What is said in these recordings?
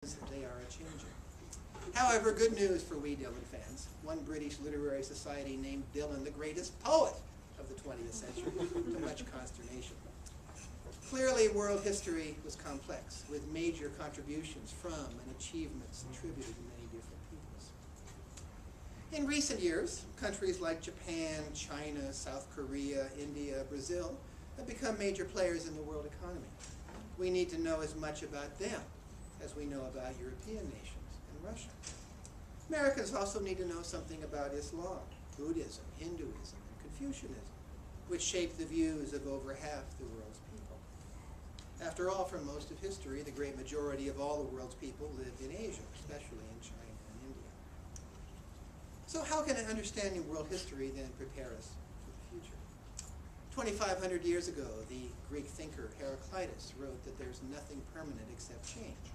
they are a-changing. However, good news for we Dylan fans. One British literary society named Dylan the greatest poet of the 20th century, to much consternation. Clearly, world history was complex, with major contributions from and achievements attributed to many different peoples. In recent years, countries like Japan, China, South Korea, India, Brazil have become major players in the world economy. We need to know as much about them as we know about European nations and Russia. Americans also need to know something about Islam, Buddhism, Hinduism, and Confucianism, which shape the views of over half the world's people. After all, for most of history, the great majority of all the world's people lived in Asia, especially in China and India. So how can understanding world history then prepare us for the future? 2,500 years ago, the Greek thinker Heraclitus wrote that there's nothing permanent except change.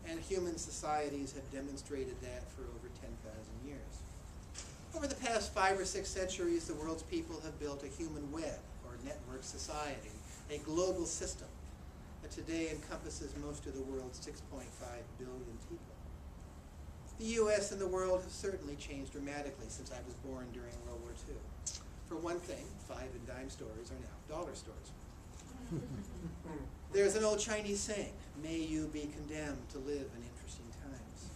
And human societies have demonstrated that for over 10,000 years. Over the past 5 or 6 centuries, the world's people have built a human web, or network society, a global system that today encompasses most of the world's 6.5 billion people. The U.S. and the world have certainly changed dramatically since I was born during World War II. For one thing, 5 and dime stores are now dollar stores. There's an old Chinese saying, may you be condemned to live in interesting times.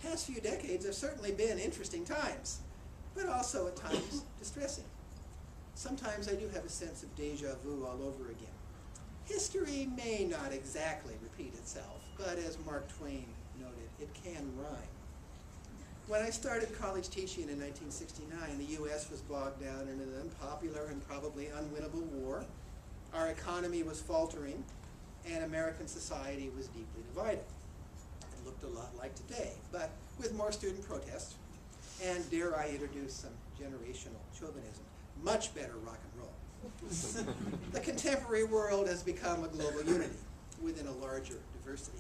The past few decades have certainly been interesting times, but also at times distressing. Sometimes I do have a sense of deja vu all over again. History may not exactly repeat itself, but as Mark Twain noted, it can rhyme. When I started college teaching in 1969, the U.S. was bogged down in an unpopular and probably unwinnable war. Our economy was faltering, and American society was deeply divided. It looked a lot like today, but with more student protests, and dare I introduce some generational chauvinism, much better rock and roll. The contemporary world has become a global unity within a larger diversity.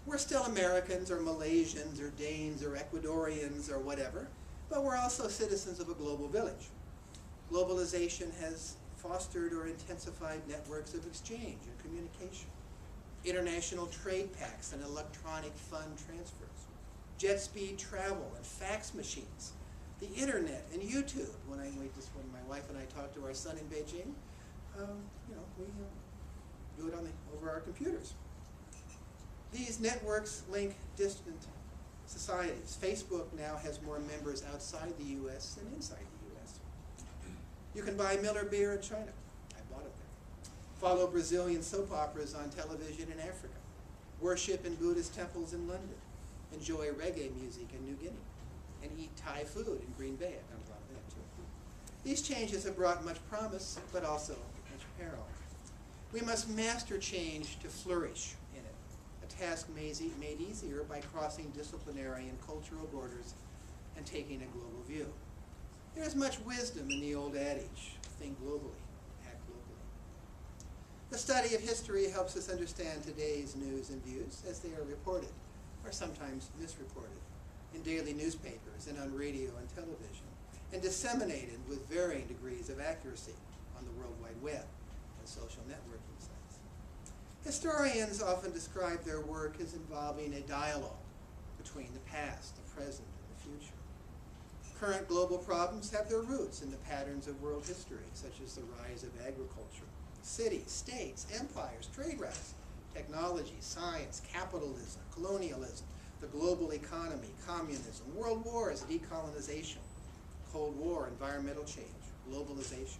We're still Americans or Malaysians or Danes or Ecuadorians or whatever, but we're also citizens of a global village. Globalization has fostered or intensified networks of exchange and communication, international trade pacts and electronic fund transfers, jet speed travel and fax machines, the internet and YouTube. When my wife and I talk to our son in Beijing, we do it over our computers. These networks link distant societies. Facebook now has more members outside the U.S. than inside the U.S. You can buy Miller beer in China. I bought it there. Follow Brazilian soap operas on television in Africa. Worship in Buddhist temples in London. Enjoy reggae music in New Guinea. And eat Thai food in Green Bay. I've done a lot of that too. These changes have brought much promise, but also much peril. We must master change to flourish in it. A task made easier by crossing disciplinary and cultural borders and taking a global view. There is much wisdom in the old adage, think globally, act locally. The study of history helps us understand today's news and views as they are reported, or sometimes misreported, in daily newspapers and on radio and television, and disseminated with varying degrees of accuracy on the World Wide Web and social networking sites. Historians often describe their work as involving a dialogue between the past, the present, and the future. Current global problems have their roots in the patterns of world history, such as the rise of agriculture, cities, states, empires, trade routes, technology, science, capitalism, colonialism, the global economy, communism, world wars, decolonization, Cold War, environmental change, globalization.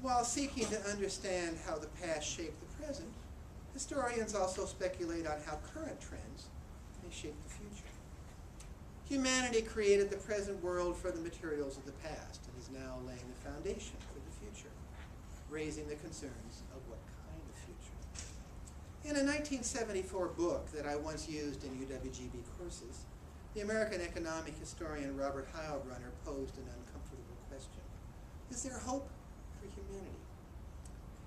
While seeking to understand how the past shaped the present, historians also speculate on how current trends may shape the future. Humanity created the present world for the materials of the past and is now laying the foundation for the future, raising the concerns of what kind of future. In a 1974 book that I once used in UWGB courses, the American economic historian Robert Heilbronner posed an uncomfortable question. Is there hope for humanity?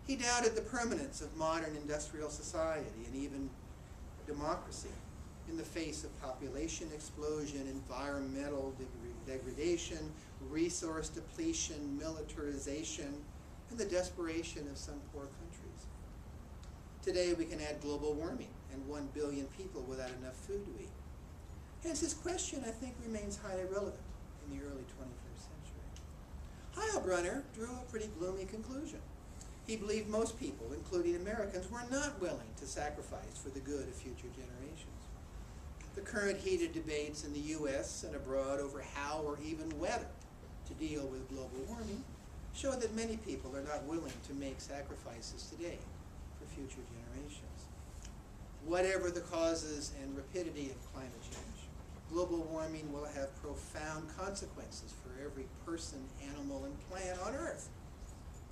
He doubted the permanence of modern industrial society and even democracy in the face of population explosion, environmental degradation, resource depletion, militarization, and the desperation of some poor countries. Today we can add global warming and 1 billion people without enough food to eat. Hence, his question, I think, remains highly relevant in the early 21st century. Heilbronner drew a pretty gloomy conclusion. He believed most people, including Americans, were not willing to sacrifice for the good of future generations. The current heated debates in the U.S. and abroad over how or even whether to deal with global warming show that many people are not willing to make sacrifices today for future generations. Whatever the causes and rapidity of climate change, global warming will have profound consequences for every person, animal, and plant on Earth.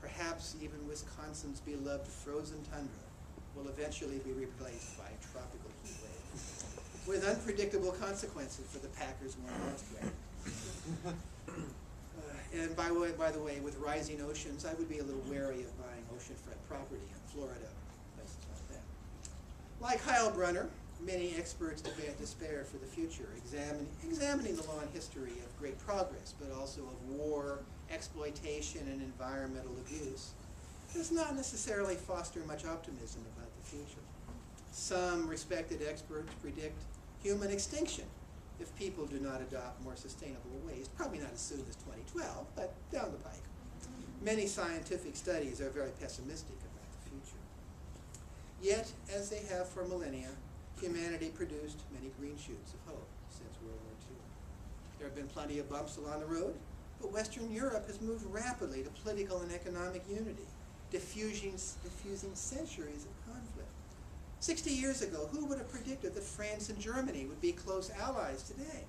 Perhaps even Wisconsin's beloved frozen tundra will eventually be replaced by tropical heat waves, with unpredictable consequences for the Packers one lost record. And by the way, with rising oceans, I would be a little wary of buying oceanfront property in Florida, places like that. Like Heilbronner, many experts despair for the future, examining the long history of great progress, but also of war, exploitation, and environmental abuse, does not necessarily foster much optimism about the future. Some respected experts predict human extinction if people do not adopt more sustainable ways, probably not as soon as 2012, but down the pike. Many scientific studies are very pessimistic about the future. Yet, as they have for millennia, humanity produced many green shoots of hope since World War II. There have been plenty of bumps along the road, but Western Europe has moved rapidly to political and economic unity, diffusing centuries of conflict. 60 years ago, who would have predicted that France and Germany would be close allies today?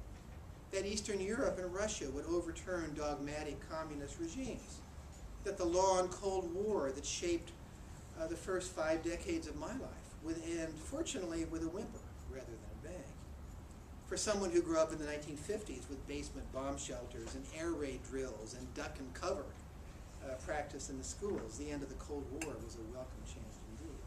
That Eastern Europe and Russia would overturn dogmatic communist regimes? That the long Cold War that shaped the first 5 decades of my life would end, fortunately, with a whimper rather than a bang? For someone who grew up in the 1950s with basement bomb shelters and air raid drills and duck and cover practice in the schools, the end of the Cold War was a welcome change indeed.